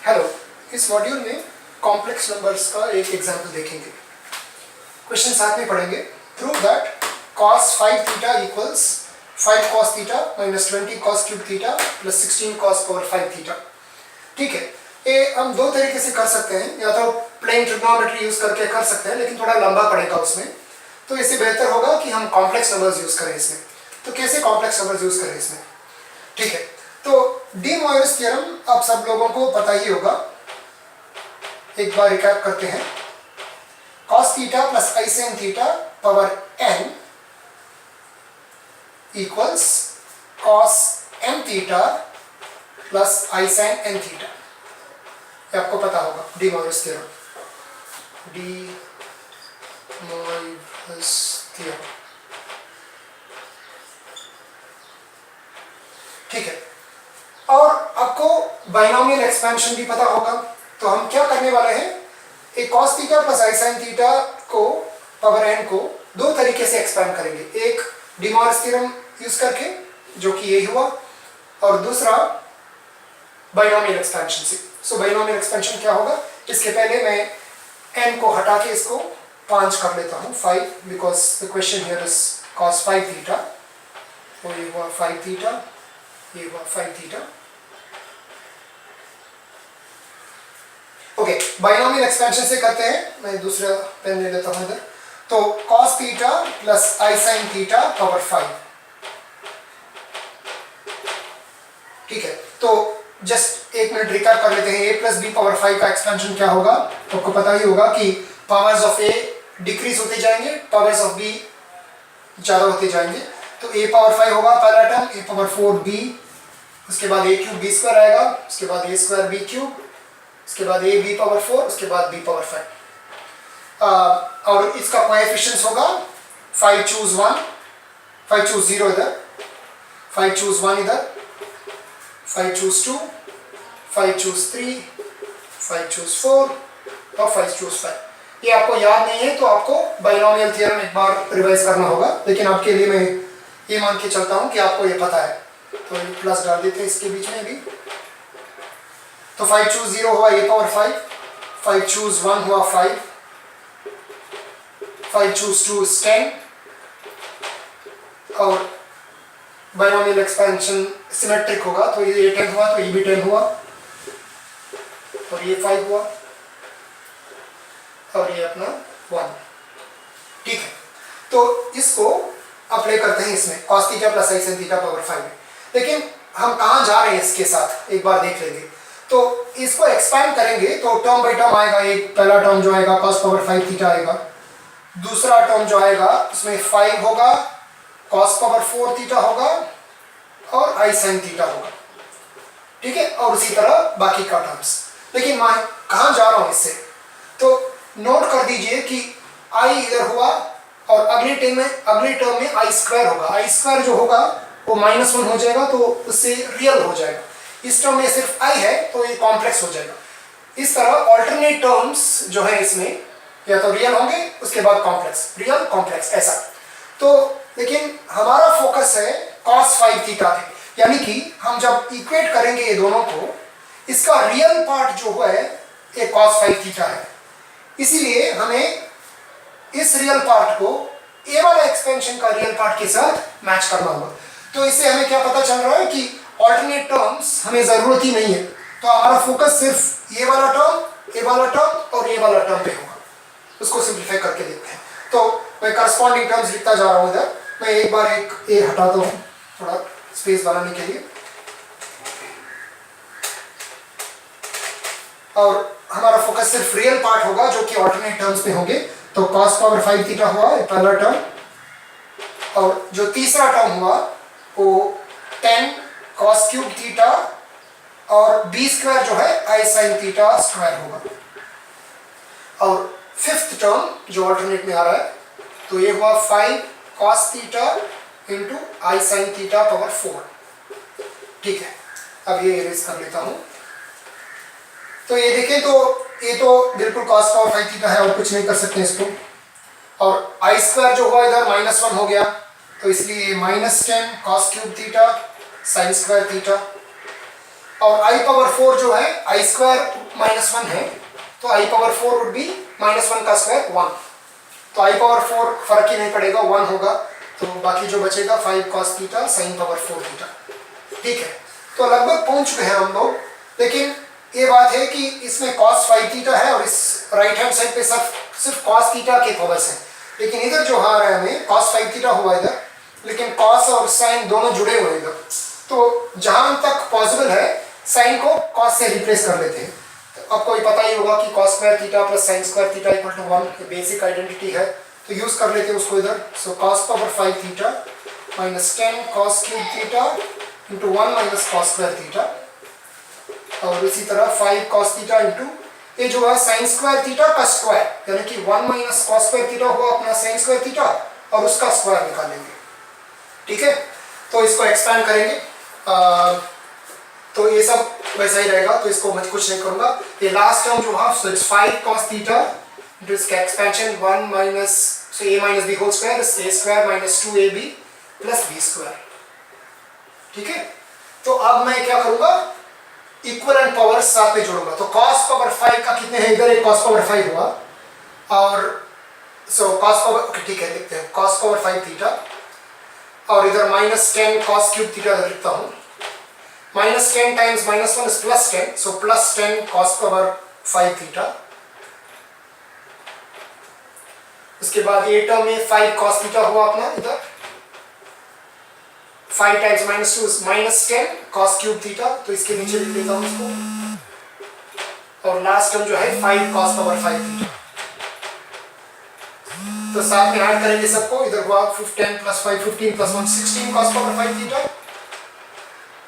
Hello, इस module में complex numbers का एक एग्जाम्पल देखेंगे। क्वेश्चन साथ में पढ़ेंगे। Prove that cos 5 theta equals 5 cos theta minus 20 cos cube theta plus 16 cos power 5 theta. ठीक है, ये हम दो तरीके से कर सकते हैं, या तो प्लेन ट्रिग्नोमेट्री यूज करके कर सकते हैं, लेकिन थोड़ा लंबा पड़ेगा उसमें, तो इससे बेहतर होगा कि हम कॉम्प्लेक्स नंबर्स यूज करें इसमें। तो कैसे कॉम्प्लेक्स नंबर्स यूज करें इसमें? ठीक है, तो डी मॉयर्स थ्योरम आप सब लोगों को पता ही होगा। एक बार रिकैप करते हैं। cos theta plus i sin theta power n equals cos m theta plus i sin n theta. ये आपको पता होगा, de Moivre's theorem. De Moivre's theorem, ठीक है। और आपको बाइनोमियल एक्सपेंशन भी पता होगा। तो हम क्या करने वाले हैं, एक cos theta plus i sin theta को पावर n को दो तरीके से एक्सपेंड करेंगे। एक डी मॉयर्स थ्योरम यूज करके, जो कि ये हुआ, और दूसरा बाइनोमियल एक्सपेंशन से। सो बाइनोमियल एक्सपेंशन क्या होगा, इसके पहले मैं n को हटा के इसको 5 कर लेता हूँ, 5, because the question here is cos 5 theta. तो ये हुआ 5 थीटा, ये हुआ 5 थीटा। ओके, बाइनोमियल एक्सपेंशन से करते हैं। मैं दूसरा पेन ले लेता हूं इधर। तो cos theta plus i sin theta power 5। ठीक है, तो जस्ट एक मिनट रिकैप कर लेते हैं। a प्लस बी पावर 5 का एक्सपेंशन क्या होगा, तो आपको पता ही होगा कि पावर्स ऑफ a डिक्रीज होते जाएंगे, पावर्स ऑफ b ज्यादा होते जाएंगे। तो a पावर 5 होगा पहला टर्म, a पावर 4 b, उसके बाद a क्यूब b स्क्वायर आएगा, उसके बाद a स्क्वायर b क्यूब, उसके बाद a b पावर 4, उसके बाद b पावर 5। और इसका कोएफिशिएंट्स होगा 5 चूज 1, 5 चूज 0 इधर, 5 चूज 1 इधर, 5 चूज 2, 5 चूज 3, 5 चूज 4 और 5 चूज 5। ये आपको याद नहीं है तो आपको बाइनोमियल थ्योरम एक बार रिवाइज करना होगा, लेकिन आपके लिए मैं ये मान के चलता हूं कि आपको ये पता है। तो ये प्लस डाल देते हैं इसके बीच में भी। तो 5 चूज 0 हुआ a पावर 5, 5 चूज 1 हुआ 5, 5 चूज 2 is 10, और बाइनोमियल एक्सपेंशन सिमेट्रिक होगा, तो ये 10 हुआ तो ये भी 10 हुआ, और ये 5 हुआ, और ये अपना 1। ठीक है, तो इसको अप्लाई करते हैं इसमें cos theta plus i sin theta power 5 में। लेकिन हम कहाँ जा रहे हैं इसके साथ, एक बार देख लेंगे। तो इसको एक्सपैंड करेंगे तो टर्म बाई टर्म आएगा। एक पहला टर्म जो आएगा cos पावर 5 थीटा आएगा, दूसरा टर्म जो आएगा उसमें 5 होगा, cos पावर 4 थीटा होगा, और आई sin थीटा होगा। ठीक है, और उसी तरह बाकी का टर्म्स। लेकिन मैं कहाँ जा रहा हूँ इससे, तो नोट कर दीजिए कि आई इधर हुआ, और अगले टर्म में आई स्क्वायर होगा। आई स्क्वायर जो होगा वो -1 हो जाएगा, तो उससे रियल हो जाएगा। इस टर्म में सिर्फ आई है तो ये कॉम्प्लेक्स हो जाएगा। इस तरह ऑल्टरनेट टर्म्स जो है इसमें या तो रियल होंगे, उसके बाद कॉम्प्लेक्स, रियल कॉम्प्लेक्स, ऐसा। तो लेकिन हमारा फोकस है cos 5 थीटा पे, यानी कि हम जब इक्वेट करेंगे ये दोनों को, इसका रियल पार्ट जो है ये cos 5 थीटा है। इसीलिए हमें इस रियल पार्ट को ए वाला एक्सपेंशन का रियल पार्ट के साथ मैच करना होगा। तो इससे हमें क्या पता चल रहा है कि ऑल्टरनेट टर्म्स हमें जरूरत ही नहीं है। तो हमारा फोकस सिर्फ ये वाला टर्म, ये वाला टर्म और ये वाला टर्म पे होगा। उसको सिंप्लीफाई करके देखते हैं। तो मैं करस्पॉन्डिंग टर्म्स लिखता जा रहा हूँ इधर। मैं एक बार एक ए हटाता हूँ थोड़ा स्पेस बनाने के लिए, और हमारा फोकस सिर्फ रियल पार्ट होगा जो कि ऑल्टरनेट टर्म्स पे होंगे। तो cos पावर 5 थीटा हुआ पहला टर्म, और जो तीसरा टर्म हुआ वो 10 cos क्यूब थीटा, और b स्क्वायर जो है आई sin थीटा स्क्वायर होगा। और फिफ्थ टर्म जो ऑल्टरनेट में आ रहा है, तो ये हुआ 5 cos थीटा इंटू आई sin थीटा पावर 4। ठीक है, अब ये इरेज कर लेता हूं। तो ये देखें, तो ये तो बिल्कुल cos पावर 5 थीटा है, और कुछ नहीं कर सकते इसको। और आई स्क्वायर जो हुआ इधर -1 हो गया, तो इसलिए -10 cos cube theta sin square theta. और आई पावर 4 जो है आई स्क्वायर माइनस 1 है, तो आई पावर 4 वुड बी माइनस 1 का स्क्वायर 1, तो आई पावर 4 फर्क ही नहीं पड़ेगा, 1 होगा, तो बाकी जो बचेगा 5 cos theta sine power 4 theta. ठीक है, तो लगभग पहुंच चुके हैं हम लोग, लेकिन ये बात है कि इसमें cos 5 थीटा है और इस राइट हैंड साइड पे सिर्फ cos थीटा के पावर्स हैं, लेकिन इधर जो आ रहा है हमें cos 5 थीटा हुआ इधर, लेकिन cos और sin दोनों जुड़े हुए हैं इधर, तो जहां तक पॉसिबल है sin को cos से रिप्लेस कर लेते हैं। तो आपको ये पता ही होगा कि cos square theta plus sin square theta equal to 1 basic identity है, तो यूज कर लेते हैं उसको इधर। So cos power 5 theta minus 10 cos cube theta into 1 minus cos square theta, और इसी तरह 5 cos थीटा इंटू ये जो है sin स्क्वायर थीटा का स्क्वायर, यानी कि 1 माइनस cos स्क्वायर थीटा हुआ अपना sin स्क्वायर थीटा और उसका स्क्वायर निकालेंगे। ठीक है, तो इसको एक्सपैंड करेंगे, तो ये सब वैसा ही रहेगा, तो इसको मैं कुछ नहीं करूंगा। ये लास्ट टर्म जो है so it's 5 cos theta into इसका expansion 1 minus so a minus b whole square is a square minus 2ab plus b square. ठीक है, तो अब मैं क्या करूंगा, इक्वलेंट पावर साथ में जोड़ूंगा, तो cos पावर 5 का कितने हैं, इधर एक cos पावर 5 हुआ और सो cos पावर, ठीक है लिखते हैं cos पावर 5 थीटा, और इधर माइनस 10 cos क्यूब थीटा लिखता हूं, minus 10 times minus 1 is plus 10, so plus 10 cos power 5 theta. उसके बाद ये टर्म में 5 cos थीटा हुआ अपना इधर, 5 times minus 2 minus 10 cos cube theta, तो इसके नीचे लिख देता हूं इसको, और लास्ट टर्म जो है 5 cos पावर 5 थीटा। तो साथ में ऐड करेंगे सबको, इधर हुआ 10 plus 5 15 plus 1 16 cos power 5 theta,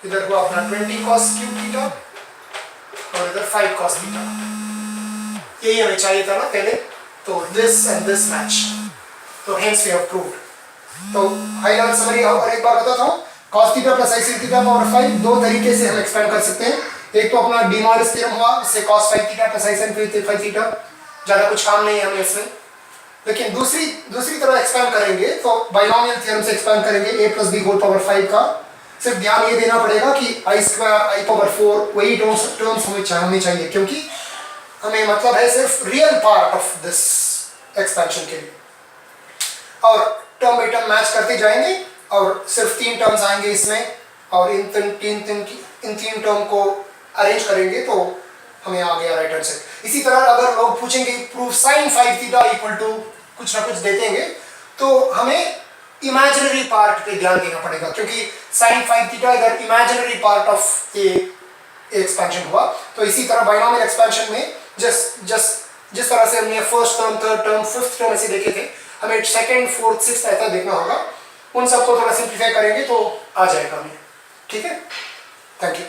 इधर हुआ अपना 20 cos क्यूब थीटा और इधर 5 cos थीटा। यही हमें चाहिए था ना पहले, तो दिस एंड दिस मैच, तो हेंस वी हैव प्रूव्ड। तो हाई लेवल समरी और एक बार बताता हूं, cos theta plus sin theta power 5 दो तरीके से हम एक्सपेंड कर सकते हैं। एक तो अपना डी मॉरिस थ्योरम हुआ, इससे cos 5 theta plus sin 5 theta, ज्यादा कुछ काम नहीं है हमें इसमें। लेकिन दूसरी तरह एक्सपेंड करेंगे तो बाइनोमियल थ्योरम से एक्सपेंड करेंगे a plus b whole power 5 का। सिर्फ ध्यान ये देना पड़ेगा कि आई स्क्वायर आई पावर 4 वही टर्म्स हमें चाहिए, क्योंकि हमें मतलब है सिर्फ real part of this expansion के लिए, और टर्म बाई टर्म मैच करते जाएंगे और सिर्फ 3 टर्म्स आएंगे इसमें, और इन तीन टर्म को अरेंज करेंगे तो हमें आ गया राइट आंसर। इसी तरह अगर लोग पूछेंगे proof sin 5 theta equal to कुछ ना कुछ देतेंगे, तो हमें इमेजिनरी पार्ट पे ध्यान देना पड़ेगा, क्योंकि sin 5 थीटा इधर imaginary part of A expansion हुआ। तो इसी तरह बाइनोमियल एक्सपेंशन में जिस तरह से हमने first term third term fifth term ऐसे देखे थे, हमें सेकंड फोर्थ सिक्स्थ ऐसा देखना होगा। उन सबको थोड़ा सिंप्लीफाई करेंगे तो आ जाएगा हमें। ठीक है, थैंक यू।